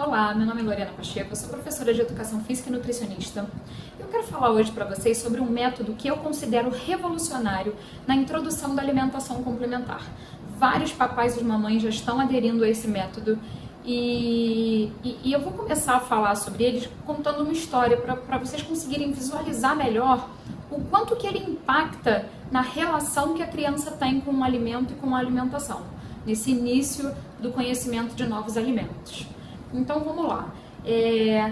Olá, meu nome é Lorena Pacheco, eu sou professora de Educação Física e nutricionista. Eu quero falar hoje para vocês sobre um método que eu considero revolucionário na introdução da alimentação complementar. Vários papais e mamães já estão aderindo a esse método e eu vou começar a falar sobre ele contando uma história para vocês conseguirem visualizar melhor o quanto que ele impacta na relação que a criança tem com o alimento e com a alimentação, nesse início do conhecimento de novos alimentos. Então vamos lá.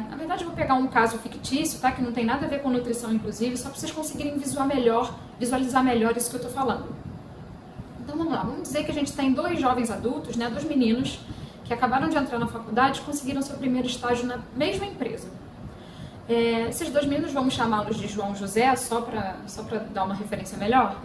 Na verdade eu vou pegar um caso fictício, tá? Que não tem nada a ver com nutrição, inclusive, só para vocês conseguirem visualizar melhor isso que eu tô falando. Então vamos lá, vamos dizer que a gente tem dois jovens adultos, né, dois meninos, que acabaram de entrar na faculdade e conseguiram seu primeiro estágio na mesma empresa. Esses dois meninos, vamos chamá-los de João e José, só para dar uma referência melhor.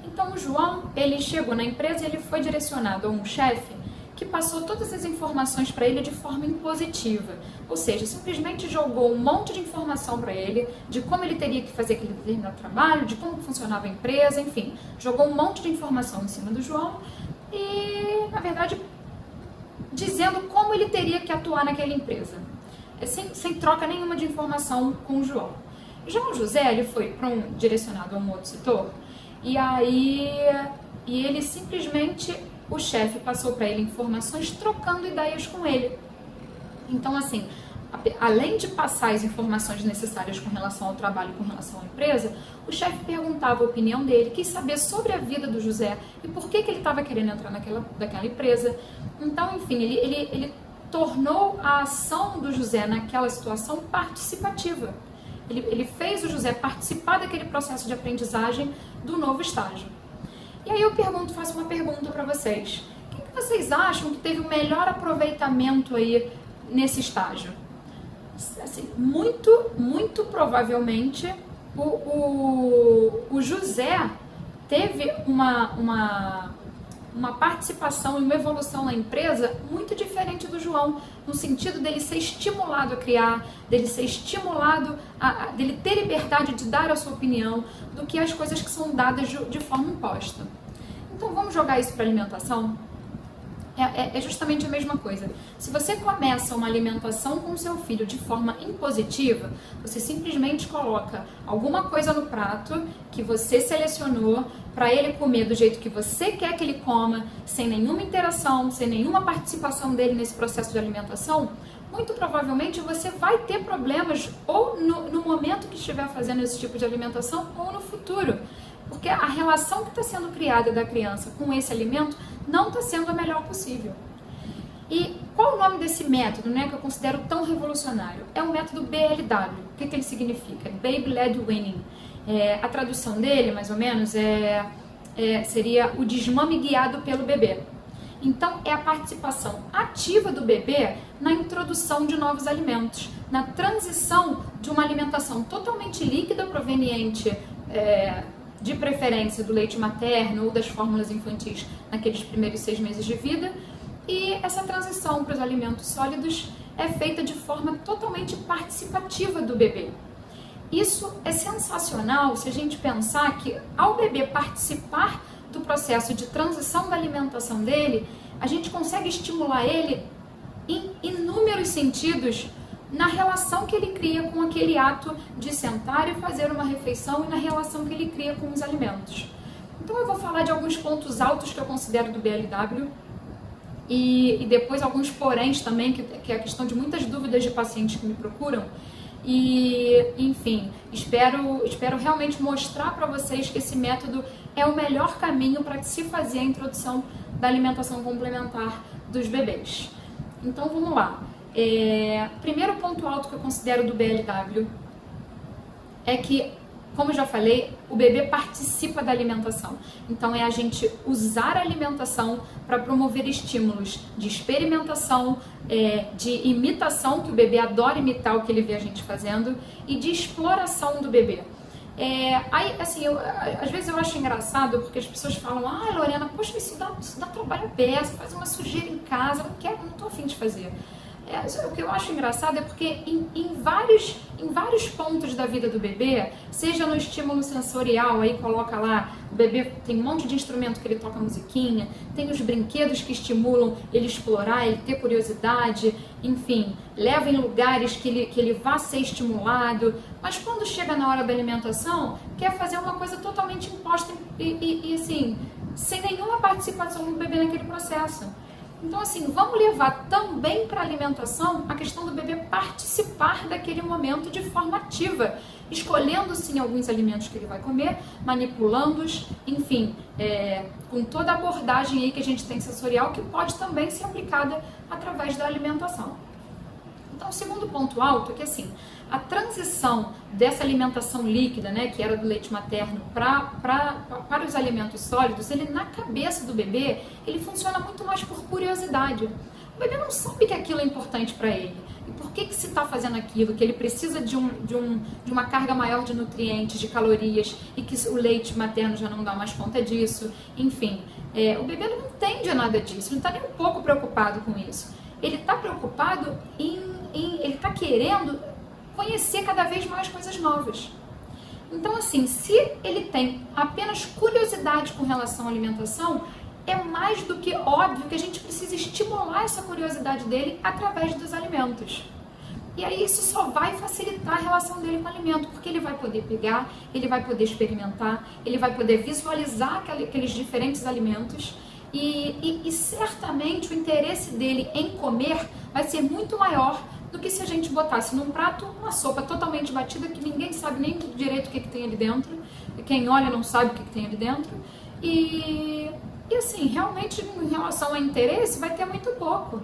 Então o João, ele chegou na empresa e ele foi direcionado a um chefe que passou todas as informações para ele de forma impositiva, ou seja, simplesmente jogou um monte de informação para ele de como ele teria que fazer aquele determinado trabalho, de como funcionava a empresa, enfim, jogou um monte de informação em cima do João e, na verdade, dizendo como ele teria que atuar naquela empresa, sem troca nenhuma de informação com o João. Já o José, ele foi direcionado a um outro setor e ele simplesmente... O chefe passou para ele informações trocando ideias com ele. Então, assim, além de passar as informações necessárias com relação ao trabalho, com relação à empresa, o chefe perguntava a opinião dele, quis saber sobre a vida do José e por que ele estava querendo entrar naquela empresa. Então, enfim, ele tornou a ação do José naquela situação participativa. Ele fez o José participar daquele processo de aprendizagem do novo estágio. E aí eu faço uma pergunta para vocês. Quem que vocês acham que teve o melhor aproveitamento aí nesse estágio? Assim, muito provavelmente o José teve uma participação e uma evolução na empresa muito diferente do João, no sentido dele ser estimulado a criar, dele ser estimulado, dele ter liberdade de dar a sua opinião, do que as coisas que são dadas de forma imposta. Então vamos jogar isso para alimentação? É justamente a mesma coisa. Se você começa uma alimentação com o seu filho de forma impositiva, você simplesmente coloca alguma coisa no prato que você selecionou para ele comer do jeito que você quer que ele coma, sem nenhuma interação, sem nenhuma participação dele nesse processo de alimentação, muito provavelmente você vai ter problemas ou no momento que estiver fazendo esse tipo de alimentação ou no futuro. Porque a relação que está sendo criada da criança com esse alimento não está sendo a melhor possível. E qual o nome desse método, né, que eu considero tão revolucionário? É o método BLW. O que ele significa? Baby Led Weaning. A tradução dele, mais ou menos, seria o desmame guiado pelo bebê. Então, é a participação ativa do bebê na introdução de novos alimentos, na transição de uma alimentação totalmente líquida proveniente de preferência do leite materno ou das fórmulas infantis naqueles primeiros 6 meses de vida, e essa transição para os alimentos sólidos é feita de forma totalmente participativa do bebê. Isso é sensacional se a gente pensar que ao bebê participar do processo de transição da alimentação dele, a gente consegue estimular ele em inúmeros sentidos na relação que ele cria com aquele ato de sentar e fazer uma refeição e na relação que ele cria com os alimentos. Então eu vou falar de alguns pontos altos que eu considero do BLW e depois alguns poréns também, que é a questão de muitas dúvidas de pacientes que me procuram. E, enfim, espero realmente mostrar para vocês que esse método é o melhor caminho para se fazer a introdução da alimentação complementar dos bebês. Então vamos lá. Primeiro ponto alto que eu considero do BLW é que, como eu já falei, o bebê participa da alimentação. Então é a gente usar a alimentação para promover estímulos de experimentação, de imitação, que o bebê adora imitar o que ele vê a gente fazendo, e de exploração do bebê. Às vezes eu acho engraçado porque as pessoas falam: ah, Lorena, poxa, isso dá trabalho a beça, faz uma sujeira em casa, não tô a fim de fazer. O que eu acho engraçado é porque em vários pontos da vida do bebê, seja no estímulo sensorial, aí coloca lá, o bebê tem um monte de instrumento que ele toca musiquinha, tem os brinquedos que estimulam ele explorar, ele ter curiosidade, enfim, leva em lugares que ele vá ser estimulado, mas quando chega na hora da alimentação, quer fazer uma coisa totalmente imposta e assim, sem nenhuma participação do bebê naquele processo. Então, assim, vamos levar também para a alimentação a questão do bebê participar daquele momento de forma ativa, escolhendo, sim, alguns alimentos que ele vai comer, manipulando-os, enfim, com toda a abordagem aí que a gente tem sensorial, que pode também ser aplicada através da alimentação. Então, o segundo ponto alto é que, assim, a transição dessa alimentação líquida, né, que era do leite materno, para os alimentos sólidos, ele na cabeça do bebê, ele funciona muito mais por curiosidade. O bebê não sabe que aquilo é importante para ele. E por que se está fazendo aquilo? Que ele precisa de uma carga maior de nutrientes, de calorias, e que o leite materno já não dá mais conta disso. Enfim, o bebê não entende nada disso, não está nem um pouco preocupado com isso. Ele está preocupado ele está querendo conhecer cada vez mais coisas novas. Então, assim, se ele tem apenas curiosidade com relação à alimentação, é mais do que óbvio que a gente precisa estimular essa curiosidade dele através dos alimentos. E aí isso só vai facilitar a relação dele com o alimento, porque ele vai poder pegar, ele vai poder experimentar, ele vai poder visualizar aqueles diferentes alimentos e certamente o interesse dele em comer vai ser muito maior do que se a gente botasse num prato uma sopa totalmente batida que ninguém sabe nem direito o que tem ali dentro, e quem olha não sabe o que tem ali dentro, e assim, realmente em relação ao interesse vai ter muito pouco.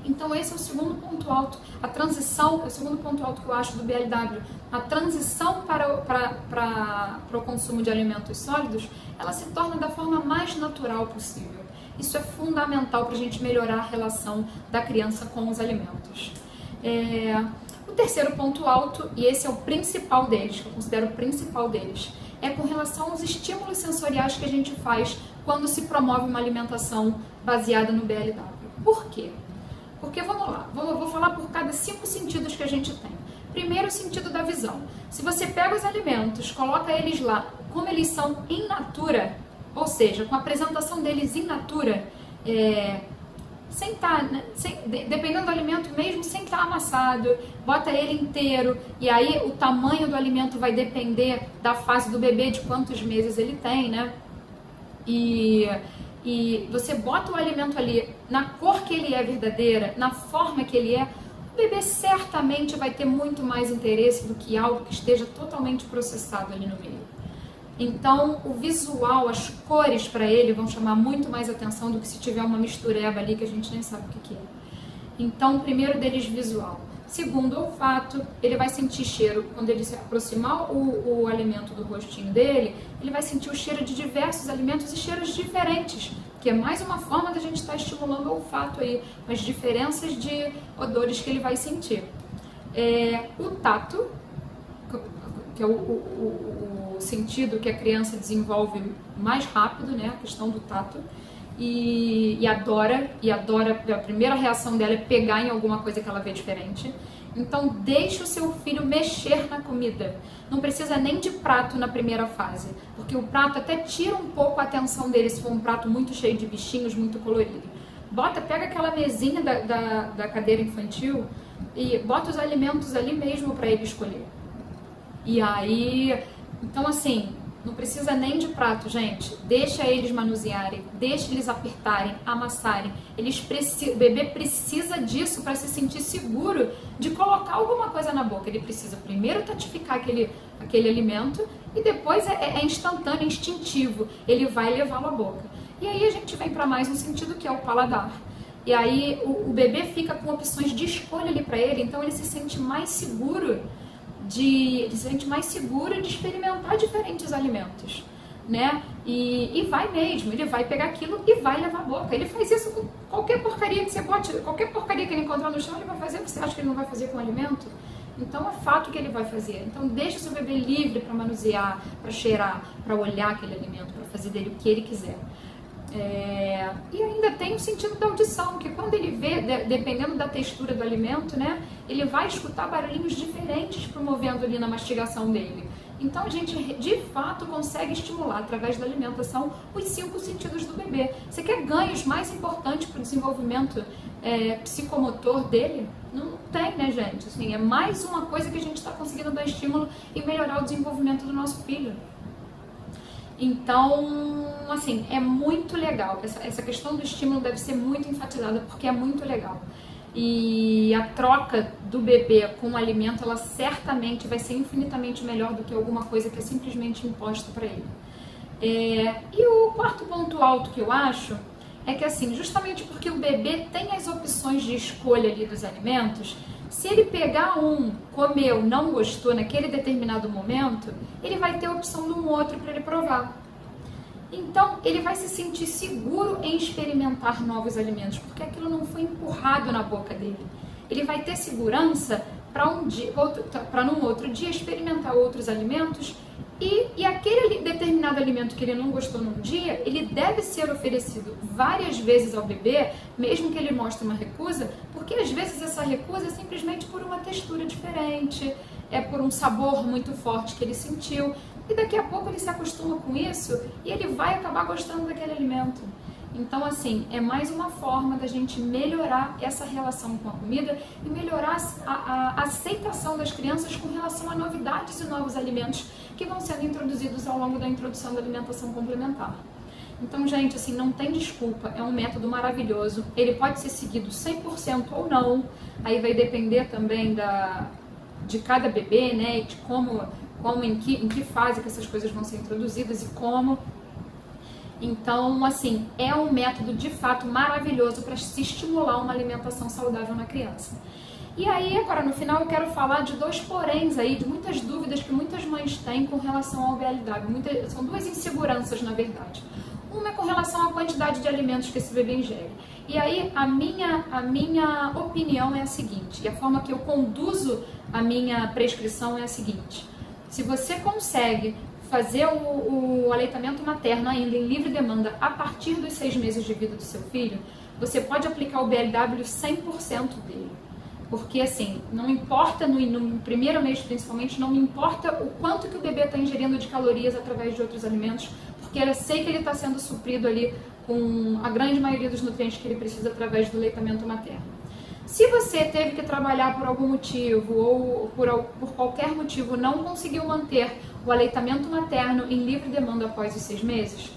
Então esse é o segundo ponto alto, a transição, é o segundo ponto alto que eu acho do BLW, a transição para o consumo de alimentos sólidos, ela se torna da forma mais natural possível. Isso é fundamental para a gente melhorar a relação da criança com os alimentos. O terceiro ponto alto, e esse é o principal deles, que eu considero o principal deles, é com relação aos estímulos sensoriais que a gente faz quando se promove uma alimentação baseada no BLW. Por quê? Porque, vamos lá, eu vou falar por cada 5 sentidos que a gente tem. Primeiro, o sentido da visão. Se você pega os alimentos, coloca eles lá como eles são in natura, ou seja, com a apresentação deles in natura, dependendo do alimento mesmo, sem estar amassado, bota ele inteiro, e aí o tamanho do alimento vai depender da fase do bebê, de quantos meses ele tem, né? E você bota o alimento ali na cor que ele é verdadeira, na forma que ele é, o bebê certamente vai ter muito mais interesse do que algo que esteja totalmente processado ali no meio. Então, o visual, as cores para ele vão chamar muito mais atenção do que se tiver uma mistureba ali que a gente nem sabe o que é. Então, o primeiro deles, visual. Segundo, olfato, ele vai sentir cheiro. Quando ele se aproximar o alimento do rostinho dele, ele vai sentir o cheiro de diversos alimentos e cheiros diferentes, que é mais uma forma da gente estar estimulando o olfato aí, as diferenças de odores que ele vai sentir. O tato, que é o sentido que a criança desenvolve mais rápido, né, a questão do tato, e adora, a primeira reação dela é pegar em alguma coisa que ela vê diferente. Então deixa o seu filho mexer na comida, não precisa nem de prato na primeira fase, porque o prato até tira um pouco a atenção dele se for um prato muito cheio de bichinhos, muito colorido. Pega aquela mesinha da cadeira infantil e bota os alimentos ali mesmo para ele escolher. E aí, então assim, não precisa nem de prato, gente. Deixa eles manusearem, deixa eles apertarem, amassarem. O bebê precisa disso para se sentir seguro de colocar alguma coisa na boca. Ele precisa primeiro tatificar aquele alimento e depois é instantâneo, instintivo. Ele vai levá-lo à boca. E aí a gente vem para mais um sentido que é o paladar. E aí o bebê fica com opções de escolha ali para ele, então ele se sente mais seguro de experimentar diferentes alimentos, né? E vai mesmo, ele vai pegar aquilo e vai levar à boca. Ele faz isso com qualquer porcaria que você bote, qualquer porcaria que ele encontrar no chão, ele vai fazer. Você acha que ele não vai fazer com o alimento? Então é fato que ele vai fazer. Então deixa o seu bebê livre para manusear, para cheirar, para olhar aquele alimento, para fazer dele o que ele quiser. E ainda tem o sentido da audição, que quando ele vê, dependendo da textura do alimento, né, ele vai escutar barulhinhos diferentes promovendo ali na mastigação dele. Então a gente de fato consegue estimular através da alimentação os 5 sentidos do bebê. Você quer ganhos mais importantes para o desenvolvimento psicomotor dele? Não tem, né, gente? Assim, é mais uma coisa que a gente está conseguindo dar estímulo e melhorar o desenvolvimento do nosso filho. Então, assim, é muito legal. Essa questão do estímulo deve ser muito enfatizada porque é muito legal. E a troca do bebê com o alimento, ela certamente vai ser infinitamente melhor do que alguma coisa que é simplesmente imposta para ele. E o quarto ponto alto que eu acho é que, assim, justamente porque o bebê tem as opções de escolha ali dos alimentos, se ele pegar comeu, não gostou naquele determinado momento, ele vai ter a opção de um outro para ele provar. Então, ele vai se sentir seguro em experimentar novos alimentos, porque aquilo não foi empurrado na boca dele. Ele vai ter segurança para num outro dia experimentar outros alimentos e aquele determinado alimento que ele não gostou num dia, ele deve ser oferecido várias vezes ao bebê, mesmo que ele mostre uma recusa, porque às vezes essa recusa é simplesmente por uma textura diferente, é por um sabor muito forte que ele sentiu, e daqui a pouco ele se acostuma com isso e ele vai acabar gostando daquele alimento. Então, assim, é mais uma forma da gente melhorar essa relação com a comida e melhorar a aceitação das crianças com relação a novidades e novos alimentos que vão sendo introduzidos ao longo da introdução da alimentação complementar. Então, gente, assim, não tem desculpa, é um método maravilhoso, ele pode ser seguido 100% ou não, aí vai depender também de cada bebê, né, e de em que fase que essas coisas vão ser introduzidas e como. Então, assim, é um método de fato maravilhoso para se estimular uma alimentação saudável na criança. E aí, agora no final, eu quero falar de 2 poréns aí, de muitas dúvidas que muitas mães têm com relação ao BLW. São 2 inseguranças, na verdade. Uma é com relação à quantidade de alimentos que esse bebê ingere. E aí, a minha opinião é a seguinte, e a forma que eu conduzo a minha prescrição é a seguinte: se você consegue fazer o aleitamento materno ainda em livre demanda a partir dos 6 meses de vida do seu filho, você pode aplicar o BLW 100% dele. Porque, assim, não importa, no primeiro mês principalmente, não me importa o quanto que o bebê está ingerindo de calorias através de outros alimentos, porque eu sei que ele está sendo suprido ali com a grande maioria dos nutrientes que ele precisa através do aleitamento materno. Se você teve que trabalhar por algum motivo ou por qualquer motivo não conseguiu manter o aleitamento materno em livre demanda após os 6 meses,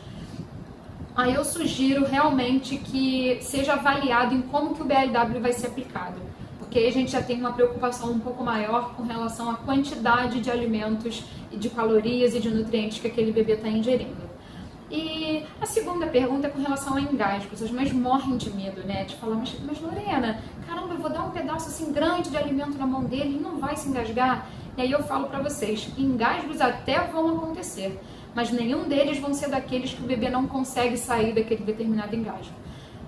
aí eu sugiro realmente que seja avaliado em como que o BLW vai ser aplicado. Porque aí a gente já tem uma preocupação um pouco maior com relação à quantidade de alimentos e de calorias e de nutrientes que aquele bebê está ingerindo. E a segunda pergunta é com relação a engasgos. As mães morrem de medo, né? De falar, mas Lorena, caramba, eu vou dar um pedaço assim grande de alimento na mão dele e não vai se engasgar? E aí eu falo pra vocês, engasgos até vão acontecer, mas nenhum deles vão ser daqueles que o bebê não consegue sair daquele determinado engasgo.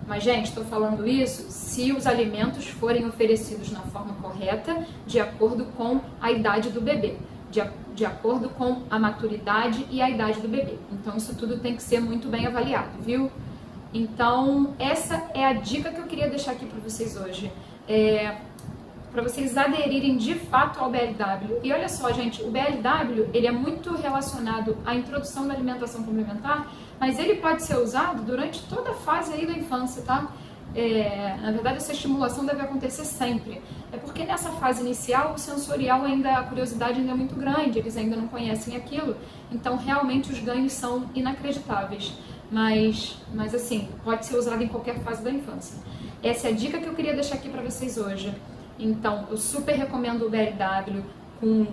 Mas, gente, estou falando isso se os alimentos forem oferecidos na forma correta, de acordo com a idade do bebê, de acordo com a maturidade e a idade do bebê. Então, isso tudo tem que ser muito bem avaliado, viu? Então, essa é a dica que eu queria deixar aqui para vocês hoje. Para vocês aderirem de fato ao BLW. E olha só, gente, o BLW, ele é muito relacionado à introdução da alimentação complementar, mas ele pode ser usado durante toda a fase aí da infância, tá? Na verdade, essa estimulação deve acontecer sempre. É porque nessa fase inicial, o sensorial a curiosidade ainda é muito grande, eles ainda não conhecem aquilo, então realmente os ganhos são inacreditáveis. Mas assim, pode ser usado em qualquer fase da infância. Essa é a dica que eu queria deixar aqui para vocês hoje. Então, eu super recomendo o BLW,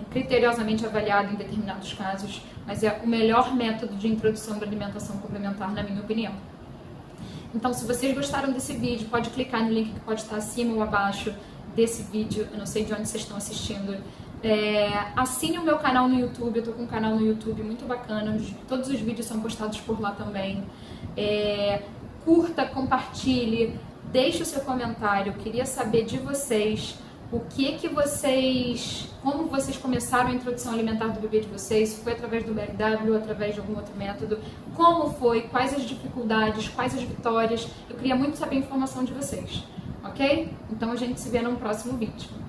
criteriosamente avaliado em determinados casos, mas é o melhor método de introdução da alimentação complementar, na minha opinião. Então, se vocês gostaram desse vídeo, pode clicar no link que pode estar acima ou abaixo desse vídeo, eu não sei de onde vocês estão assistindo. Assine o meu canal no YouTube, eu estou com um canal no YouTube muito bacana, todos os vídeos são postados por lá também. Curta, compartilhe, deixe o seu comentário, eu queria saber de vocês como vocês começaram a introdução alimentar do bebê de vocês, se foi através do BLW ou através de algum outro método, como foi, quais as dificuldades, quais as vitórias. Eu queria muito saber a informação de vocês, ok? Então a gente se vê num próximo vídeo.